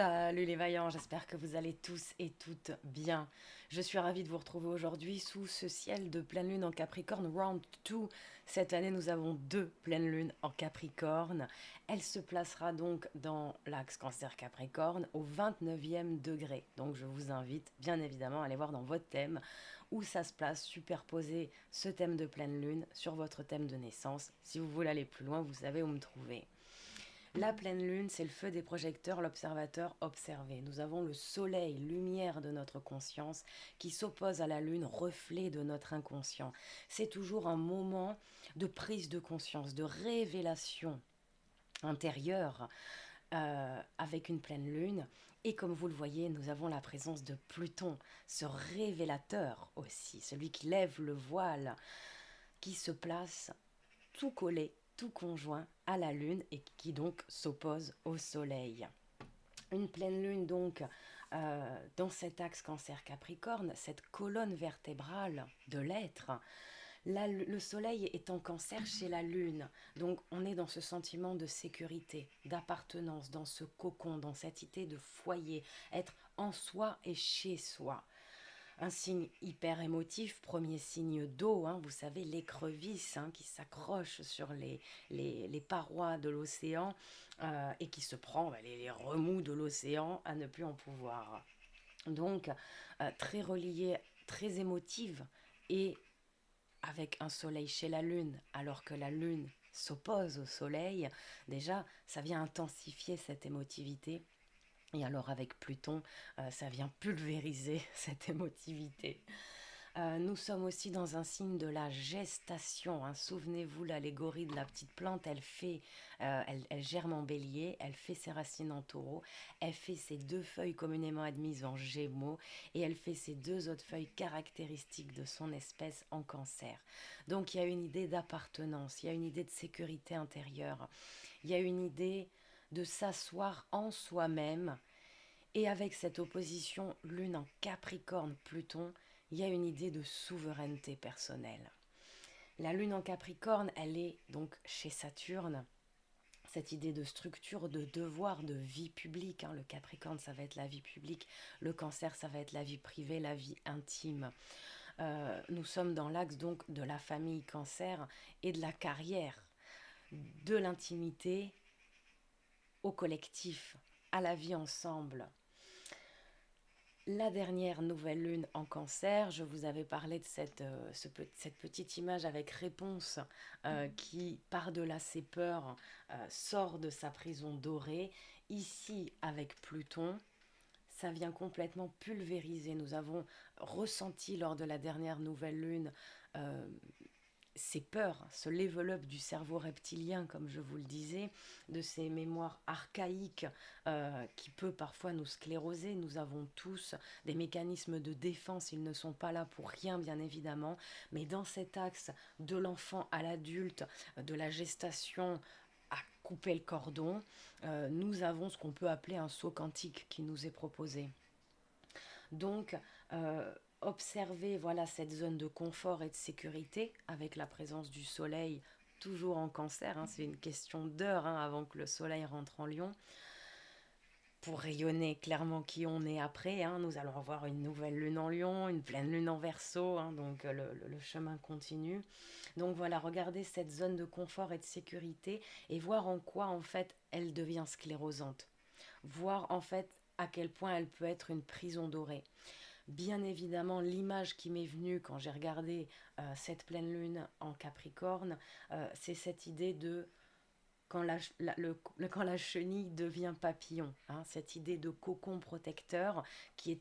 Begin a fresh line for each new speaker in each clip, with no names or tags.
Salut les vaillants, j'espère que vous allez tous et toutes bien. Je suis ravie de vous retrouver aujourd'hui sous ce ciel de pleine lune en Capricorne Round 2. Cette année, nous avons deux pleines lunes en Capricorne. Elle se placera donc dans l'axe Cancer-Capricorne au 29e degré. Donc je vous invite bien évidemment à aller voir dans votre thème où ça se place, superposer ce thème de pleine lune sur votre thème de naissance. Si vous voulez aller plus loin, vous savez où me trouver. La pleine lune, c'est le feu des projecteurs, l'observateur observé. Nous avons le soleil, lumière de notre conscience, qui s'oppose à la lune, reflet de notre inconscient. C'est toujours un moment de prise de conscience, de révélation intérieure avec une pleine lune. Et comme vous le voyez, nous avons la présence de Pluton, ce révélateur aussi, celui qui lève le voile, qui se place tout collé, tout conjoint à la Lune et qui donc s'oppose au Soleil. Une pleine Lune donc dans cet axe Cancer-Capricorne, cette colonne vertébrale de l'être. Le Soleil est en Cancer chez la Lune, donc on est dans ce sentiment de sécurité, d'appartenance, dans ce cocon, dans cette idée de foyer, être en soi et chez soi. Un signe hyper émotif, premier signe d'eau, hein, vous savez, l'écrevisse qui s'accroche sur les parois de l'océan et qui se prend les remous de l'océan à ne plus en pouvoir. Donc, très reliée, très émotive et avec un soleil chez la lune, alors que la lune s'oppose au soleil, déjà, ça vient intensifier cette émotivité. Et alors avec Pluton, ça vient pulvériser cette émotivité. Nous sommes aussi dans un signe de la gestation, hein. Souvenez-vous, l'allégorie de la petite plante, elle germe en bélier, elle fait ses racines en taureau, elle fait ses deux feuilles communément admises en gémeaux et elle fait ses deux autres feuilles caractéristiques de son espèce en cancer. Donc il y a une idée d'appartenance, il y a une idée de sécurité intérieure, il y a une idée de s'asseoir en soi-même. Et avec cette opposition Lune en Capricorne-Pluton, il y a une idée de souveraineté personnelle. La Lune en Capricorne, elle est donc chez Saturne, cette idée de structure, de devoir, de vie publique. Le Capricorne, ça va être la vie publique. Le Cancer, ça va être la vie privée, la vie intime. Nous sommes dans l'axe donc de la famille Cancer et de la carrière, de l'intimité au collectif, à la vie ensemble. La dernière nouvelle lune en cancer, je vous avais parlé de cette petite image avec réponse qui, par-delà ses peurs, sort de sa prison dorée. Ici, avec Pluton, ça vient complètement pulvériser. Nous avons ressenti lors de la dernière nouvelle lune euh, ces peurs, ce level-up du cerveau reptilien, comme je vous le disais, de ces mémoires archaïques qui peut parfois nous scléroser. Nous avons tous des mécanismes de défense, ils ne sont pas là pour rien, bien évidemment, mais dans cet axe de l'enfant à l'adulte, de la gestation à couper le cordon, nous avons ce qu'on peut appeler un saut quantique qui nous est proposé. Donc, observer voilà, cette zone de confort et de sécurité avec la présence du soleil toujours en cancer, c'est une question d'heure avant que le soleil rentre en lion. Pour rayonner clairement qui on est après, nous allons avoir une nouvelle lune en lion, une pleine lune en verso, donc le chemin continue. Donc voilà, regardez cette zone de confort et de sécurité et voir en quoi en fait elle devient sclérosante. Voir en fait à quel point elle peut être une prison dorée. Bien évidemment, l'image qui m'est venue quand j'ai regardé cette pleine lune en Capricorne, c'est cette idée de quand la chenille devient papillon, cette idée de cocon protecteur qui est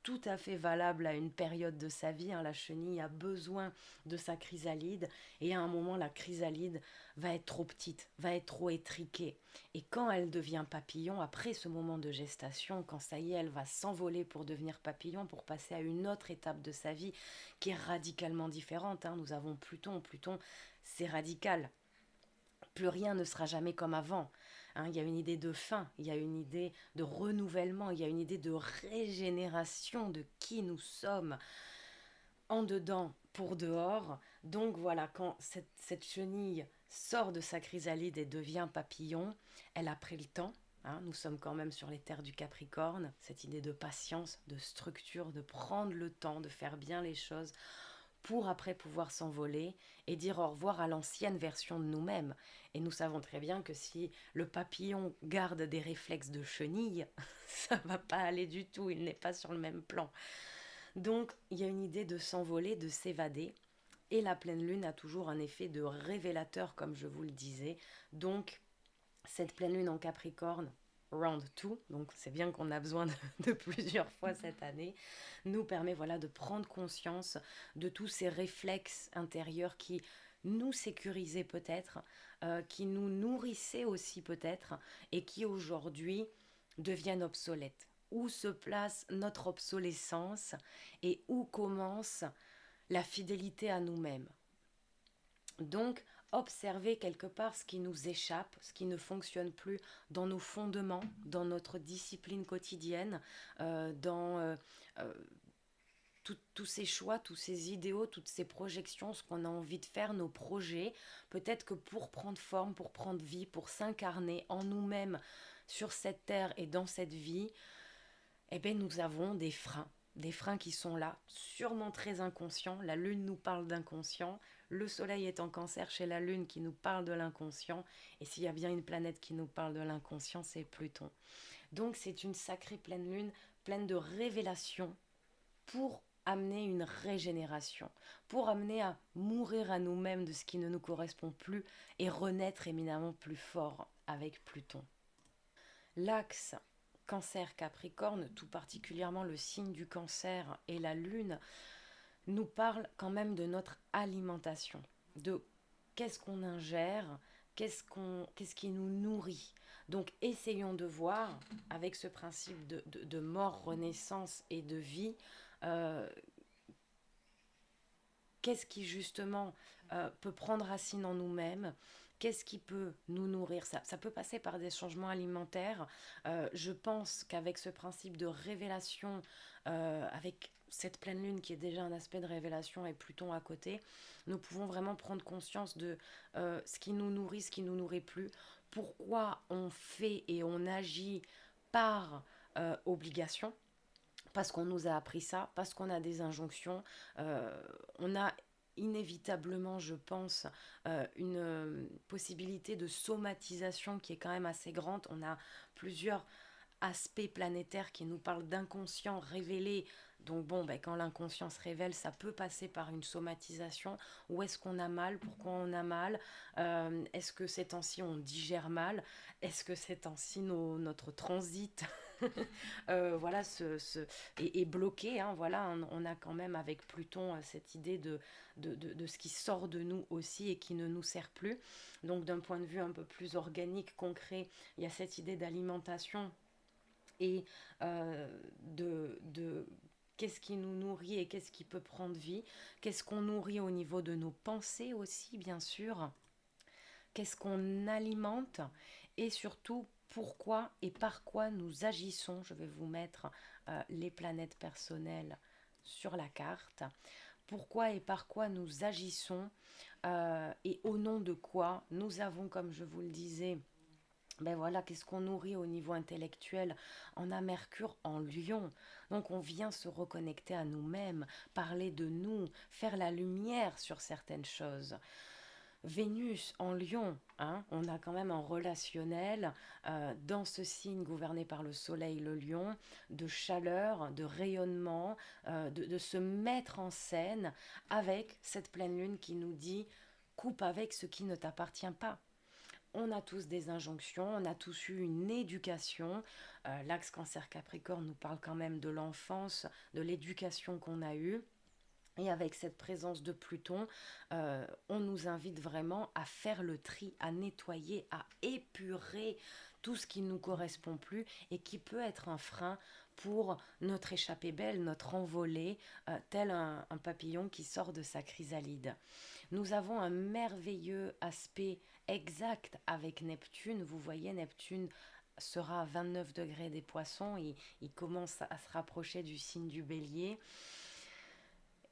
tout à fait valable à une période de sa vie. La chenille a besoin de sa chrysalide et à un moment, la chrysalide va être trop petite, va être trop étriquée. Et quand elle devient papillon, après ce moment de gestation, quand ça y est, elle va s'envoler pour devenir papillon, pour passer à une autre étape de sa vie qui est radicalement différente. Nous avons Pluton. Pluton, c'est radical. Plus rien ne sera jamais comme avant. Il y a une idée de fin, il y a une idée de renouvellement, il y a une idée de régénération de qui nous sommes en dedans pour dehors. Donc voilà, quand cette chenille sort de sa chrysalide et devient papillon, elle a pris le temps, hein. Nous sommes quand même sur les terres du Capricorne, cette idée de patience, de structure, de prendre le temps, de faire bien les choses pour après pouvoir s'envoler et dire au revoir à l'ancienne version de nous-mêmes. Et nous savons très bien que si le papillon garde des réflexes de chenille, ça va pas aller du tout, il n'est pas sur le même plan. Donc il y a une idée de s'envoler, de s'évader. Et la pleine lune a toujours un effet de révélateur, comme je vous le disais. Donc cette pleine lune en Capricorne, round 2, donc c'est bien qu'on a besoin de plusieurs fois cette année, nous permet voilà, de prendre conscience de tous ces réflexes intérieurs qui nous sécurisaient peut-être, qui nous nourrissaient aussi peut-être, et qui aujourd'hui deviennent obsolètes. Où se place notre obsolescence et où commence la fidélité à nous-mêmes. Donc, observer quelque part ce qui nous échappe, ce qui ne fonctionne plus dans nos fondements, dans notre discipline quotidienne, dans tous ces choix, tous ces idéaux, toutes ces projections, ce qu'on a envie de faire, nos projets. Peut-être que pour prendre forme, pour prendre vie, pour s'incarner en nous-mêmes sur cette terre et dans cette vie, eh bien, nous avons des freins qui sont là, sûrement très inconscients. La Lune nous parle d'inconscient, le Soleil est en Cancer chez la Lune qui nous parle de l'inconscient, et s'il y a bien une planète qui nous parle de l'inconscient, c'est Pluton. Donc c'est une sacrée pleine Lune, pleine de révélations pour amener une régénération, pour amener à mourir à nous-mêmes de ce qui ne nous correspond plus et renaître éminemment plus fort avec Pluton. L'axe Cancer-Capricorne, tout particulièrement le signe du Cancer et la Lune, nous parle quand même de notre alimentation, de qu'est-ce qu'on ingère, qu'est-ce qui nous nourrit. Donc essayons de voir, avec ce principe de mort, renaissance et de vie, euh, qu'est-ce qui justement peut prendre racine en nous-mêmes, qu'est-ce qui peut nous nourrir. Ça peut passer par des changements alimentaires. Je pense qu'avec ce principe de révélation, avec cette pleine lune qui est déjà un aspect de révélation et Pluton à côté, nous pouvons vraiment prendre conscience de ce qui nous nourrit, ce qui ne nous nourrit plus, pourquoi on fait et on agit par obligation, parce qu'on nous a appris ça, parce qu'on a des injonctions. On a inévitablement, je pense, une possibilité de somatisation qui est quand même assez grande. On a plusieurs aspects planétaires qui nous parlent d'inconscient révélé. Donc bon, ben, quand l'inconscient se révèle, ça peut passer par une somatisation. Où est-ce qu'on a mal? Pourquoi on a mal? Est-ce que ces temps-ci on digère mal? Est-ce que ces temps-ci notre transit voilà, est bloqué, hein, voilà, on a quand même avec Pluton cette idée de ce qui sort de nous aussi et qui ne nous sert plus. Donc d'un point de vue un peu plus organique, concret, il y a cette idée d'alimentation et de qu'est-ce qui nous nourrit et qu'est-ce qui peut prendre vie, qu'est-ce qu'on nourrit au niveau de nos pensées aussi, bien sûr, qu'est-ce qu'on alimente et surtout pourquoi et par quoi nous agissons. Je vais vous mettre les planètes personnelles sur la carte. Pourquoi et par quoi nous agissons et au nom de quoi nous avons, comme je vous le disais, ben voilà, qu'est-ce qu'on nourrit au niveau intellectuel. On a Mercure en Lion, donc on vient se reconnecter à nous-mêmes, parler de nous, faire la lumière sur certaines choses. Vénus en Lion, hein, on a quand même un relationnel dans ce signe gouverné par le Soleil, le Lion, de chaleur, de rayonnement, de se mettre en scène avec cette pleine lune qui nous dit coupe avec ce qui ne t'appartient pas. On a tous des injonctions, on a tous eu une éducation. L'axe Cancer-Capricorne nous parle quand même de l'enfance, de l'éducation qu'on a eue. Et avec cette présence de Pluton, on nous invite vraiment à faire le tri, à nettoyer, à épurer tout ce qui ne nous correspond plus et qui peut être un frein pour notre échappée belle, notre envolée, tel un papillon qui sort de sa chrysalide. Nous avons un merveilleux aspect exact avec Neptune. Vous voyez, Neptune sera à 29 degrés des poissons, il commence à se rapprocher du signe du bélier.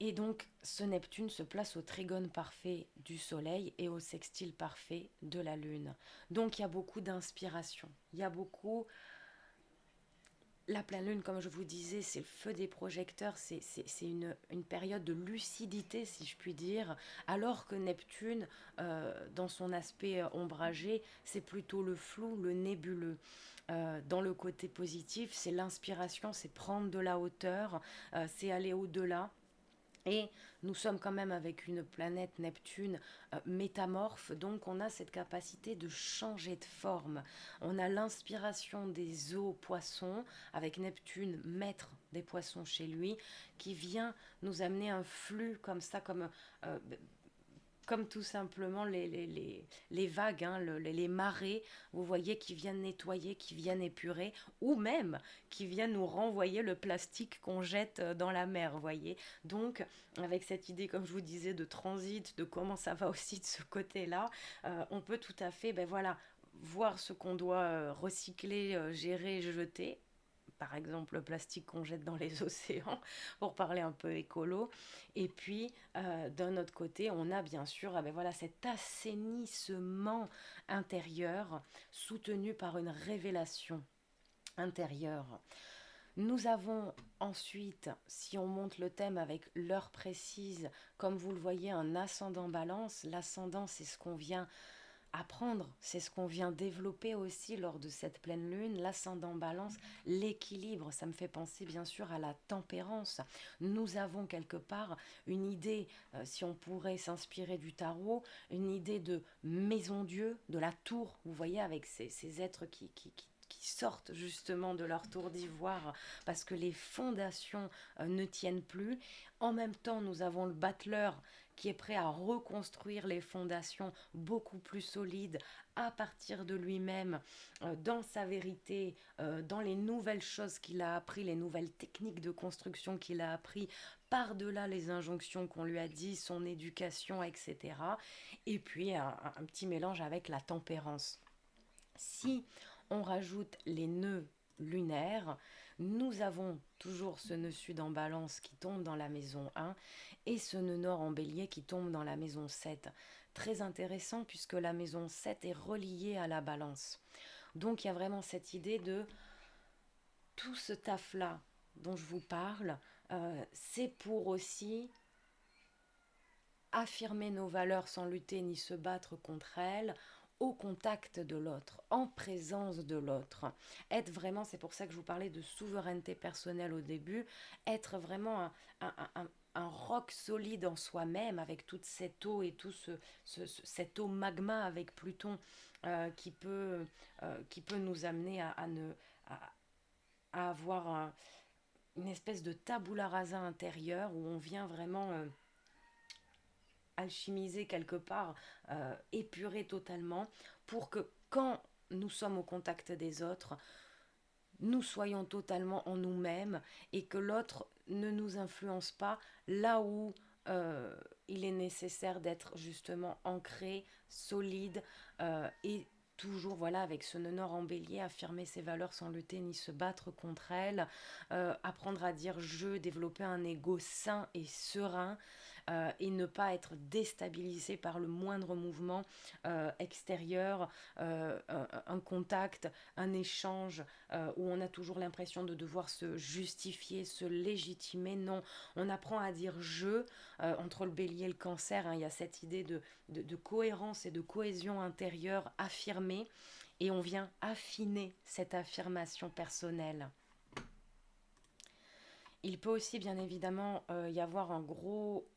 Et donc, ce Neptune se place au trigone parfait du Soleil et au sextile parfait de la Lune. Donc, il y a beaucoup d'inspiration. Il y a beaucoup. La pleine lune, comme je vous disais, c'est le feu des projecteurs, c'est une période de lucidité, si je puis dire, alors que Neptune, dans son aspect ombragé, c'est plutôt le flou, le nébuleux. Dans le côté positif, c'est l'inspiration, c'est prendre de la hauteur, c'est aller au-delà. Et nous sommes quand même avec une planète Neptune métamorphe, donc on a cette capacité de changer de forme. On a l'inspiration des eaux poissons, avec Neptune, maître des poissons chez lui, qui vient nous amener un flux comme ça, euh, comme tout simplement les vagues, hein, les marées, vous voyez, qui viennent nettoyer, qui viennent épurer, ou même qui viennent nous renvoyer le plastique qu'on jette dans la mer, vous voyez. Donc, avec cette idée, comme je vous disais, de transit, de comment ça va aussi de ce côté-là, on peut tout à fait, ben voilà, voir ce qu'on doit recycler, gérer, jeter, par exemple le plastique qu'on jette dans les océans, pour parler un peu écolo. Et puis, d'un autre côté, on a bien sûr ben voilà, cet assainissement intérieur soutenu par une révélation intérieure. Nous avons ensuite, si on monte le thème avec l'heure précise, comme vous le voyez, un ascendant balance. L'ascendant, c'est ce qu'on vient apprendre, c'est ce qu'on vient développer aussi lors de cette pleine lune, l'ascendant balance, l'équilibre, ça me fait penser bien sûr à la tempérance. Nous avons quelque part une idée, si on pourrait s'inspirer du tarot, une idée de maison Dieu, de la tour, vous voyez, avec ces êtres qui sortent justement de leur tour d'ivoire parce que les fondations ne tiennent plus. En même temps, nous avons le battleur qui est prêt à reconstruire les fondations beaucoup plus solides à partir de lui-même, dans sa vérité, dans les nouvelles choses qu'il a appris, les nouvelles techniques de construction qu'il a appris, par-delà les injonctions qu'on lui a dit, son éducation, etc. Et puis un petit mélange avec la tempérance. Si on rajoute les nœuds lunaires, nous avons toujours ce nœud sud en balance qui tombe dans la maison 1 et ce nœud nord en bélier qui tombe dans la maison 7. Très intéressant puisque la maison 7 est reliée à la balance. Donc il y a vraiment cette idée de tout ce taf-là dont je vous parle, c'est pour aussi affirmer nos valeurs sans lutter ni se battre contre elles, au contact de l'autre, en présence de l'autre. Être vraiment, c'est pour ça que je vous parlais de souveraineté personnelle au début, être vraiment un roc solide en soi-même, avec toute cette eau et tout cette eau magma avec Pluton qui peut nous amener à, à avoir une espèce de tabula rasa intérieure où on vient vraiment alchimiser quelque part, épurer totalement, pour que quand nous sommes au contact des autres, nous soyons totalement en nous-mêmes et que l'autre ne nous influence pas là où il est nécessaire d'être justement ancré, solide et toujours voilà avec ce nœud nord en bélier, affirmer ses valeurs sans lutter ni se battre contre elles, apprendre à dire je, développer un ego sain et serein, et ne pas être déstabilisé par le moindre mouvement extérieur, un contact, un échange où on a toujours l'impression de devoir se justifier, se légitimer. Non, on apprend à dire je. Entre le bélier et le cancer, hein, il y a cette idée de cohérence et de cohésion intérieure affirmée et on vient affiner cette affirmation personnelle. Il peut aussi bien évidemment y avoir un gros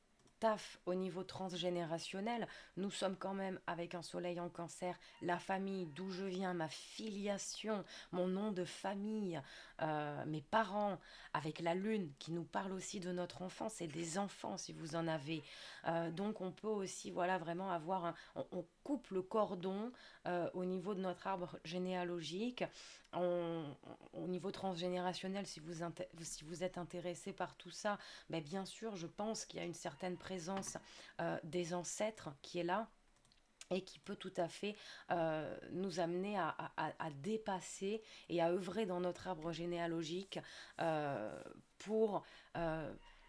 taf au niveau transgénérationnel. Nous sommes quand même avec un soleil en cancer, la famille d'où je viens, ma filiation, mon nom de famille, mes parents, avec la lune qui nous parle aussi de notre enfance et des enfants si vous en avez. Donc on peut aussi voilà vraiment avoir on coupe le cordon au niveau de notre arbre généalogique. Au niveau transgénérationnel, si vous êtes intéressé par tout ça, ben bien sûr, je pense qu'il y a une certaine présence des ancêtres qui est là et qui peut tout à fait nous amener à dépasser et à œuvrer dans notre arbre généalogique pour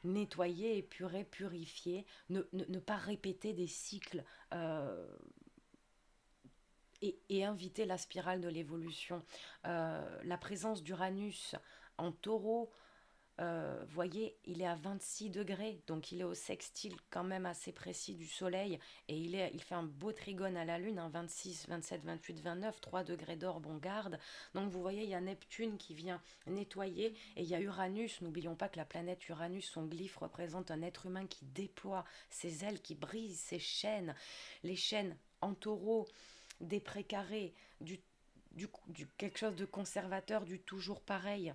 nettoyer, épurer, purifier, ne pas répéter des cycles et inviter la spirale de l'évolution. La présence d'Uranus en taureau, voyez, il est à 26 degrés, donc il est au sextile quand même assez précis du Soleil, et il fait un beau trigone à la Lune, hein, 26, 27, 28, 29, 3 degrés d'orbe, on garde. Donc vous voyez, il y a Neptune qui vient nettoyer, et il y a Uranus. N'oublions pas que la planète Uranus, son glyphe représente un être humain qui déploie ses ailes, qui brise ses chaînes. Les chaînes en taureau, des précarés, du quelque chose de conservateur, du toujours pareil.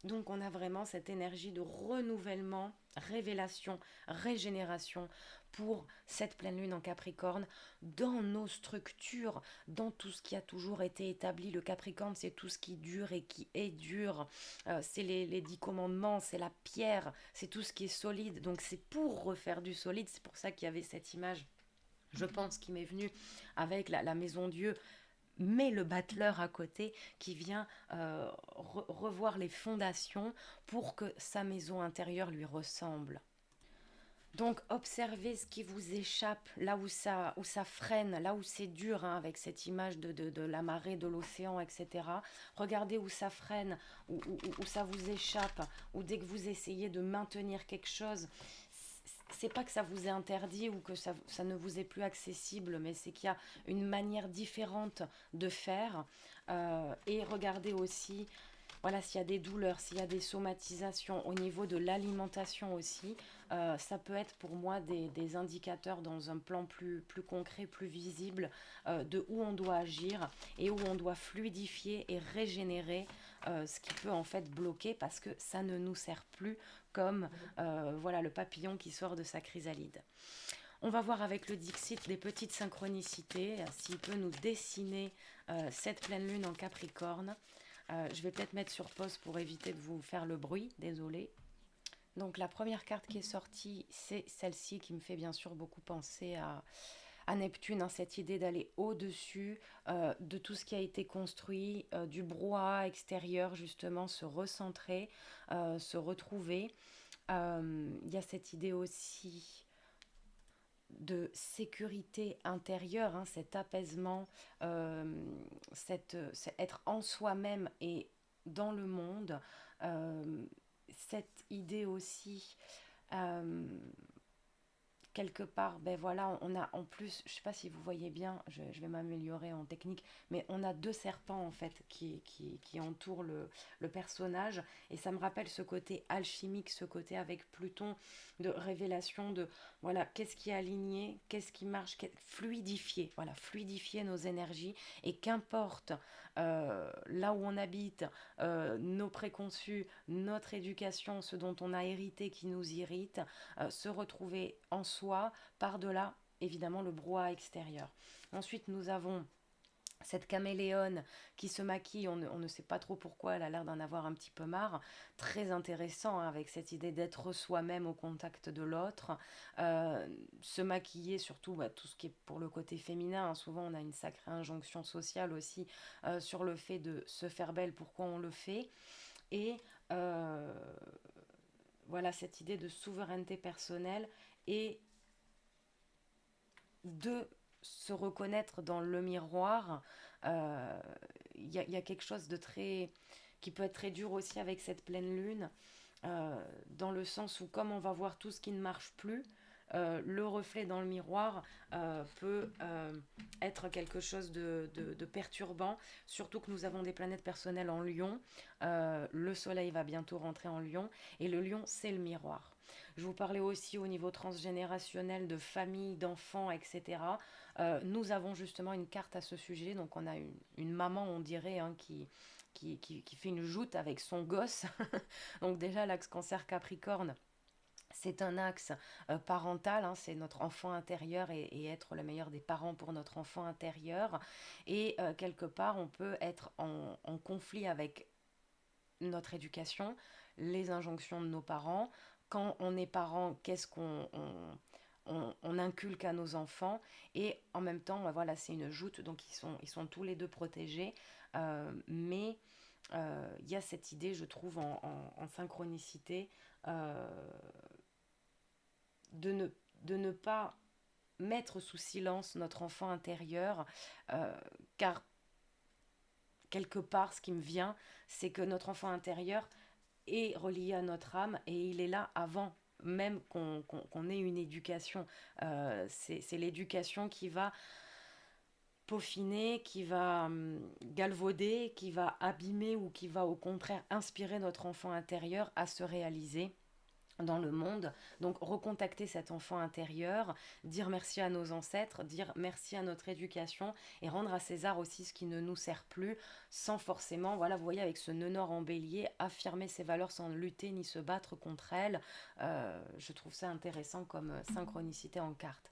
Donc on a vraiment cette énergie de renouvellement, révélation, régénération pour cette pleine lune en Capricorne dans nos structures, dans tout ce qui a toujours été établi. Le Capricorne, c'est tout ce qui dure et qui est dur. C'est les 10 commandements, c'est la pierre, c'est tout ce qui est solide. Donc c'est pour refaire du solide. C'est pour ça qu'il y avait cette image, je pense, qui m'est venue avec la maison Dieu, mais le battleur à côté qui vient revoir les fondations pour que sa maison intérieure lui ressemble. Donc observez ce qui vous échappe, là où ça freine, là où c'est dur, hein, avec cette image de la marée, de l'océan, etc. Regardez où ça freine, où ça vous échappe, ou dès que vous essayez de maintenir quelque chose, c'est pas que ça vous est interdit ou que ça ne vous est plus accessible, mais c'est qu'il y a une manière différente de faire. Et regardez aussi, voilà, s'il y a des douleurs, s'il y a des somatisations au niveau de l'alimentation aussi, ça peut être pour moi des indicateurs dans un plan plus concret, plus visible, de où on doit agir et où on doit fluidifier et régénérer ce qui peut en fait bloquer parce que ça ne nous sert plus comme voilà, le papillon qui sort de sa chrysalide. On va voir avec le Dixit des petites synchronicités, s'il peut nous dessiner cette pleine lune en Capricorne. Je vais peut-être mettre sur pause pour éviter de vous faire le bruit, désolé. Donc la première carte qui est sortie, c'est celle-ci qui me fait bien sûr beaucoup penser à Neptune, hein, cette idée d'aller au-dessus de tout ce qui a été construit, du brouhaha extérieur justement, se recentrer, se retrouver. Il y a cette idée aussi de sécurité intérieure, hein, cet apaisement, être en soi-même et dans le monde, euh, cette idée aussi euh, quelque part, ben voilà, on a en plus, je sais pas si vous voyez bien, je vais m'améliorer en technique, mais on a deux serpents en fait qui entourent le personnage, et ça me rappelle ce côté alchimique, ce côté avec Pluton de révélation de, voilà, qu'est-ce qui est aligné, qu'est-ce qui marche, fluidifier, voilà, fluidifier nos énergies, et qu'importe là où on habite, nos préconçus, notre éducation, ce dont on a hérité qui nous irrite, se retrouver en soi, par-delà évidemment le brouhaha extérieur. Ensuite, nous avons cette caméléone qui se maquille, on ne sait pas trop pourquoi, elle a l'air d'en avoir un petit peu marre. Très intéressant, hein, avec cette idée d'être soi-même au contact de l'autre. Se maquiller, surtout bah, tout ce qui est pour le côté féminin, hein. Souvent on a une sacrée injonction sociale aussi sur le fait de se faire belle, pourquoi on le fait. Et euh, voilà cette idée de souveraineté personnelle et de se reconnaître dans le miroir. Il y a quelque chose de très qui peut être très dur aussi avec cette pleine lune, dans le sens où comme on va voir tout ce qui ne marche plus, le reflet dans le miroir peut être quelque chose de perturbant, surtout que nous avons des planètes personnelles en Lion. Le Soleil va bientôt rentrer en Lion, et le Lion, c'est le miroir. Je vous parlais aussi au niveau transgénérationnel de famille, d'enfants, etc. Nous avons justement une carte à ce sujet, donc on a une maman, on dirait, hein, qui fait une joute avec son gosse. Donc déjà, l'axe cancer-capricorne, c'est un axe parental, hein, c'est notre enfant intérieur et être le meilleur des parents pour notre enfant intérieur. Et quelque part, on peut être en conflit avec notre éducation, les injonctions de nos parents. Quand on est parent, qu'est-ce qu'on inculque à nos enfants, et en même temps, bah voilà, c'est une joute, donc ils sont tous les deux protégés, mais il y a cette idée, je trouve, en synchronicité, euh, de, ne, de ne pas mettre sous silence notre enfant intérieur, euh, car quelque part, ce qui me vient, c'est que notre enfant intérieur est relié à notre âme et il est là avant même qu'on ait une éducation. C'est l'éducation qui va peaufiner, qui va galvauder, qui va abîmer ou qui va au contraire inspirer notre enfant intérieur à se réaliser dans le monde. Donc recontacter cet enfant intérieur, dire merci à nos ancêtres, dire merci à notre éducation et rendre à César aussi ce qui ne nous sert plus sans forcément, voilà, vous voyez avec ce nœud nord en bélier, affirmer ses valeurs sans lutter ni se battre contre elles. Je trouve ça intéressant comme synchronicité en carte.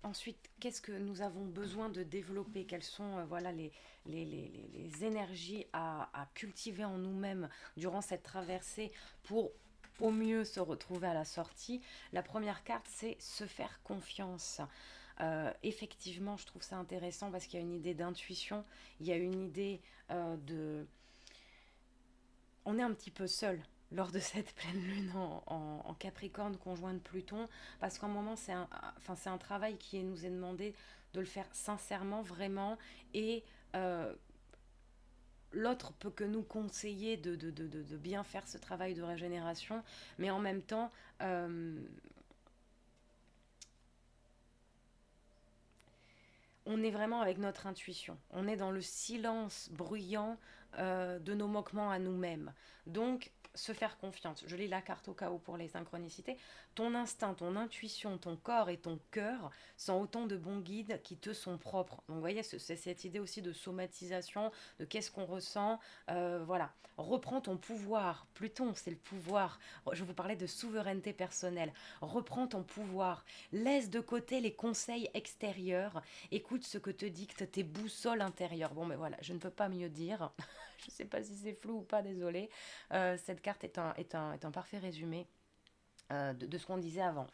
Ensuite, qu'est-ce que nous avons besoin de développer? Quelles sont voilà, les énergies à cultiver en nous-mêmes durant cette traversée pour au mieux se retrouver à la sortie? La première carte, c'est se faire confiance. Effectivement, je trouve ça intéressant parce qu'il y a une idée d'intuition, il y a une idée de on est un petit peu seul lors de cette pleine lune en Capricorne conjointe Pluton, parce qu'en moment c'est un travail qui nous est demandé de le faire sincèrement, vraiment, et euh, l'autre peut que nous conseiller de bien faire ce travail de régénération, mais en même temps, euh, on est vraiment avec notre intuition. On est dans le silence bruyant de nos moquements à nous-mêmes. Donc, se faire confiance. Je lis la carte au cas où pour les synchronicités. Ton instinct, ton intuition, ton corps et ton cœur sont autant de bons guides qui te sont propres. Donc, vous voyez, c'est cette idée aussi de somatisation, de qu'est-ce qu'on ressent. Voilà. Reprends ton pouvoir. Pluton, c'est le pouvoir. Je vous parlais de souveraineté personnelle. Reprends ton pouvoir. Laisse de côté les conseils extérieurs. Écoute ce que te dictent tes boussoles intérieures. Bon, mais voilà, je ne peux pas mieux dire. Je ne sais pas si c'est flou ou pas, désolé. Cette carte est un parfait résumé de ce qu'on disait avant.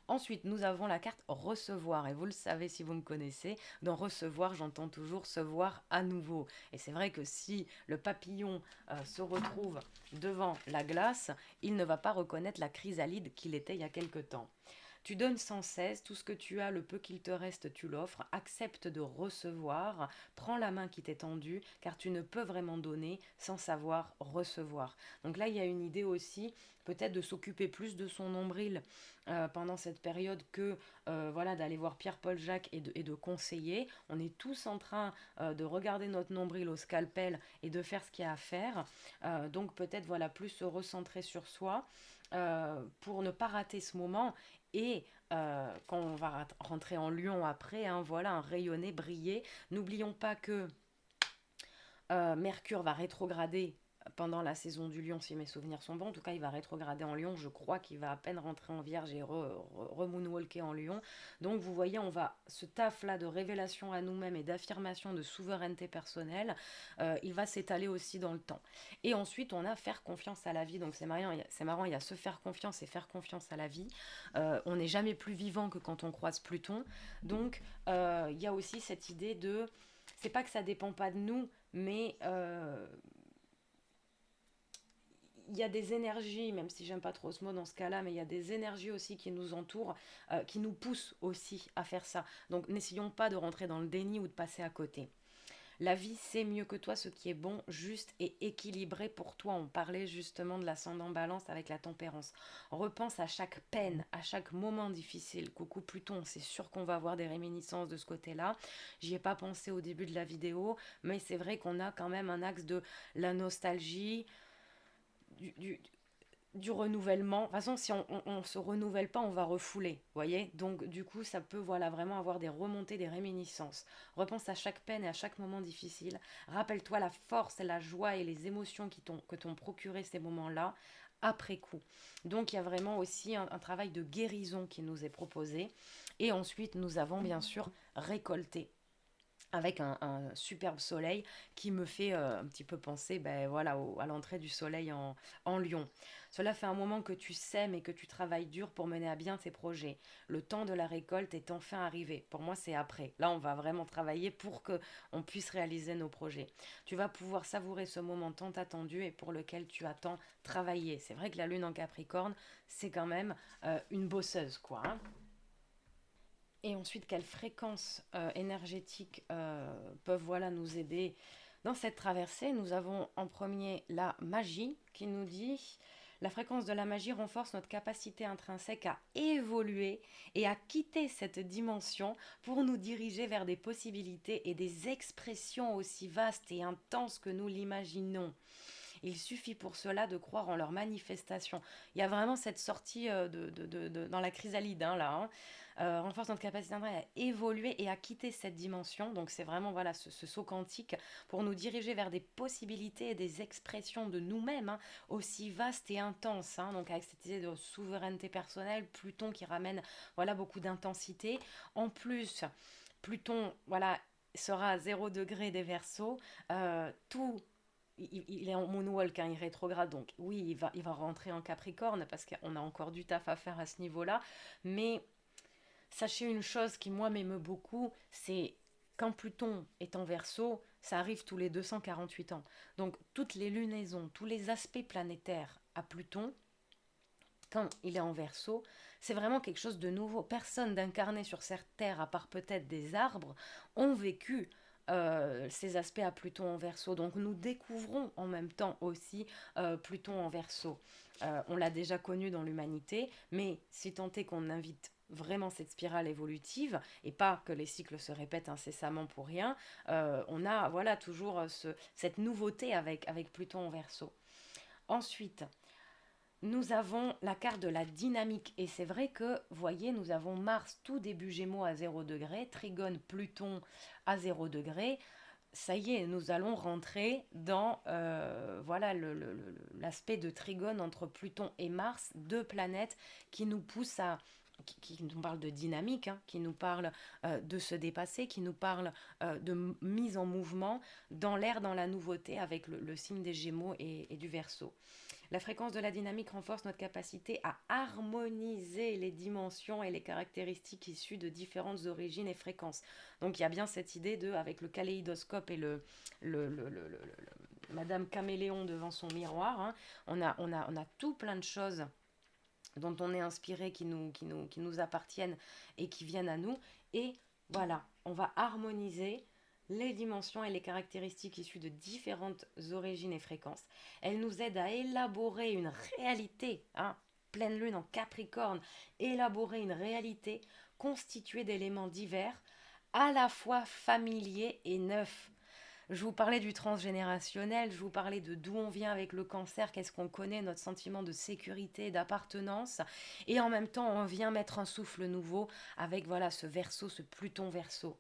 Ensuite, nous avons la carte recevoir. Et vous le savez si vous me connaissez, dans recevoir, j'entends toujours se voir à nouveau. Et c'est vrai que si le papillon se retrouve devant la glace, il ne va pas reconnaître la chrysalide qu'il était il y a quelque temps. Tu donnes sans cesse, tout ce que tu as, le peu qu'il te reste, tu l'offres, accepte de recevoir, prends la main qui t'est tendue, car tu ne peux vraiment donner sans savoir recevoir. Donc là, il y a une idée aussi, peut-être de s'occuper plus de son nombril pendant cette période que voilà, d'aller voir Pierre-Paul Jacques et de conseiller. On est tous en train de regarder notre nombril au scalpel et de faire ce qu'il y a à faire. Donc peut-être voilà, plus se recentrer sur soi. Pour ne pas rater ce moment et quand on va rentrer en Lion après, hein, voilà, un rayonner, briller. N'oublions pas que Mercure va rétrograder pendant la saison du Lion, si mes souvenirs sont bons. En tout cas, il va rétrograder en Lion. Je crois qu'il va à peine rentrer en Vierge et remoonwalker en Lion. Donc, vous voyez, on va ce taf-là de révélation à nous-mêmes et d'affirmation de souveraineté personnelle, il va s'étaler aussi dans le temps. Et ensuite, on a faire confiance à la vie. Donc, c'est marrant, il y a se faire confiance et faire confiance à la vie. On n'est jamais plus vivant que quand on croise Pluton. Donc, il y a aussi cette idée de c'est pas que ça dépend pas de nous, mais il y a des énergies, même si j'aime pas trop ce mot dans ce cas-là, mais il y a des énergies aussi qui nous entourent, qui nous poussent aussi à faire ça. Donc n'essayons pas de rentrer dans le déni ou de passer à côté. La vie sait mieux que toi ce qui est bon, juste et équilibré pour toi. On parlait justement de l'ascendant balance avec la tempérance. Repense à chaque peine, à chaque moment difficile. Coucou Pluton, c'est sûr qu'on va avoir des réminiscences de ce côté-là. J'y ai pas pensé au début de la vidéo, mais c'est vrai qu'on a quand même un axe de la nostalgie, du, du, du renouvellement. De toute façon, si on se renouvelle pas, on va refouler, vous voyez. Donc, du coup, ça peut voilà, vraiment avoir des remontées, des réminiscences. Repense à chaque peine et à chaque moment difficile. Rappelle-toi la force, la joie et les émotions que t'ont procuré ces moments-là après coup. Donc, il y a vraiment aussi un travail de guérison qui nous est proposé. Et ensuite, nous avons bien sûr récolté. avec un superbe soleil qui me fait un petit peu penser ben, voilà, à l'entrée du soleil en Lion. Cela fait un moment que tu sèmes et que tu travailles dur pour mener à bien tes projets. Le temps de la récolte est enfin arrivé. Pour moi, c'est après. Là, on va vraiment travailler pour que on puisse réaliser nos projets. Tu vas pouvoir savourer ce moment tant attendu et pour lequel tu as tant travaillé. C'est vrai que la lune en Capricorne, c'est quand même une bosseuse, quoi. Hein. Et ensuite, quelles fréquences énergétiques peuvent voilà, nous aider dans cette traversée. Nous avons en premier la magie qui nous dit la fréquence de la magie renforce notre capacité intrinsèque à évoluer et à quitter cette dimension pour nous diriger vers des possibilités et des expressions aussi vastes et intenses que nous l'imaginons. Il suffit pour cela de croire en leur manifestation. Il y a vraiment cette sortie dans la chrysalide, hein, là. Hein. Renforce notre capacité à évoluer et à quitter cette dimension. Donc c'est vraiment voilà ce saut quantique pour nous diriger vers des possibilités et des expressions de nous-mêmes hein, aussi vastes et intenses. Hein. Donc avec cette idée de souveraineté personnelle, Pluton qui ramène voilà beaucoup d'intensité. En plus, Pluton voilà sera à 0 degré des Verseaux. Tout il est en moonwalk, hein, il rétrograde, donc oui, il va rentrer en Capricorne parce qu'on a encore du taf à faire à ce niveau-là. Mais sachez une chose qui, moi, m'émeut beaucoup, c'est quand Pluton est en Verseau, ça arrive tous les 248 ans. Donc toutes les lunaisons, tous les aspects planétaires à Pluton, quand il est en Verseau, c'est vraiment quelque chose de nouveau. Personne d'incarné sur cette terre, à part peut-être des arbres, ont vécu ces aspects à Pluton en Verseau. Donc nous découvrons en même temps aussi Pluton en Verseau. On l'a déjà connu dans l'humanité, mais si tant est qu'on invite vraiment cette spirale évolutive et pas que les cycles se répètent incessamment pour rien, on a voilà toujours cette nouveauté avec Pluton en Verseau. Ensuite, nous avons la carte de la dynamique. Et c'est vrai que, voyez, nous avons Mars tout début Gémeaux à 0 degré, Trigone Pluton à 0 degré. Ça y est, nous allons rentrer dans voilà l'aspect de Trigone entre Pluton et Mars, deux planètes qui nous poussent à qui nous parle de dynamique, hein, qui nous parle de se dépasser, qui nous parle de mise en mouvement dans l'air, dans la nouveauté avec le signe des Gémeaux et du Verseau. La fréquence de la dynamique renforce notre capacité à harmoniser les dimensions et les caractéristiques issues de différentes origines et fréquences. Donc il y a bien cette idée de, avec le kaléidoscope et le Madame Caméléon devant son miroir, hein, on a tout plein de choses dont on est inspiré, qui nous appartiennent et qui viennent à nous. Et voilà, on va harmoniser les dimensions et les caractéristiques issues de différentes origines et fréquences. Elles nous aident à élaborer une réalité, hein, pleine lune en Capricorne, élaborer une réalité constituée d'éléments divers, à la fois familiers et neufs. Je vous parlais du transgénérationnel, je vous parlais de d'où on vient avec le cancer, qu'est-ce qu'on connaît, notre sentiment de sécurité, d'appartenance. Et en même temps, on vient mettre un souffle nouveau avec voilà ce verso, ce Pluton verso.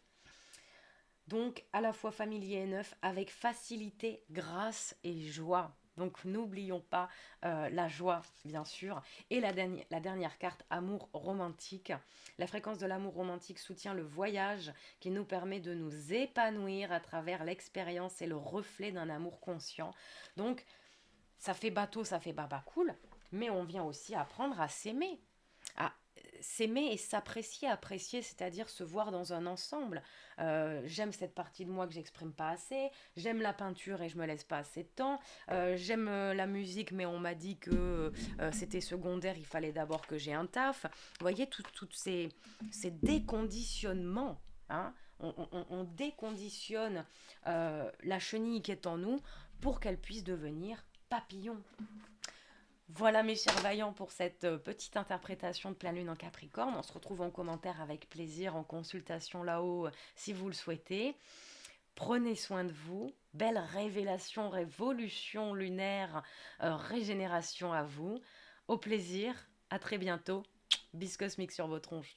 Donc à la fois familier et neuf, avec facilité, grâce et joie. Donc n'oublions pas la joie, bien sûr. Et la dernière carte, amour romantique. La fréquence de l'amour romantique soutient le voyage qui nous permet de nous épanouir à travers l'expérience et le reflet d'un amour conscient. Donc ça fait bateau, ça fait baba cool, mais on vient aussi apprendre à s'aimer. À s'aimer et s'apprécier, apprécier, c'est-à-dire se voir dans un ensemble. J'aime cette partie de moi que j'exprime pas assez, j'aime la peinture et je me laisse pas assez de temps, j'aime la musique mais on m'a dit que c'était secondaire, il fallait d'abord que j'ai un taf. Vous voyez, tous ces déconditionnements, hein, on déconditionne la chenille qui est en nous pour qu'elle puisse devenir papillon. Voilà mes chers vaillants pour cette petite interprétation de pleine lune en Capricorne. On se retrouve en commentaire avec plaisir, en consultation là-haut si vous le souhaitez. Prenez soin de vous. Belle révélation, révolution lunaire, régénération à vous. Au plaisir, à très bientôt. Bis cosmique sur vos tronches.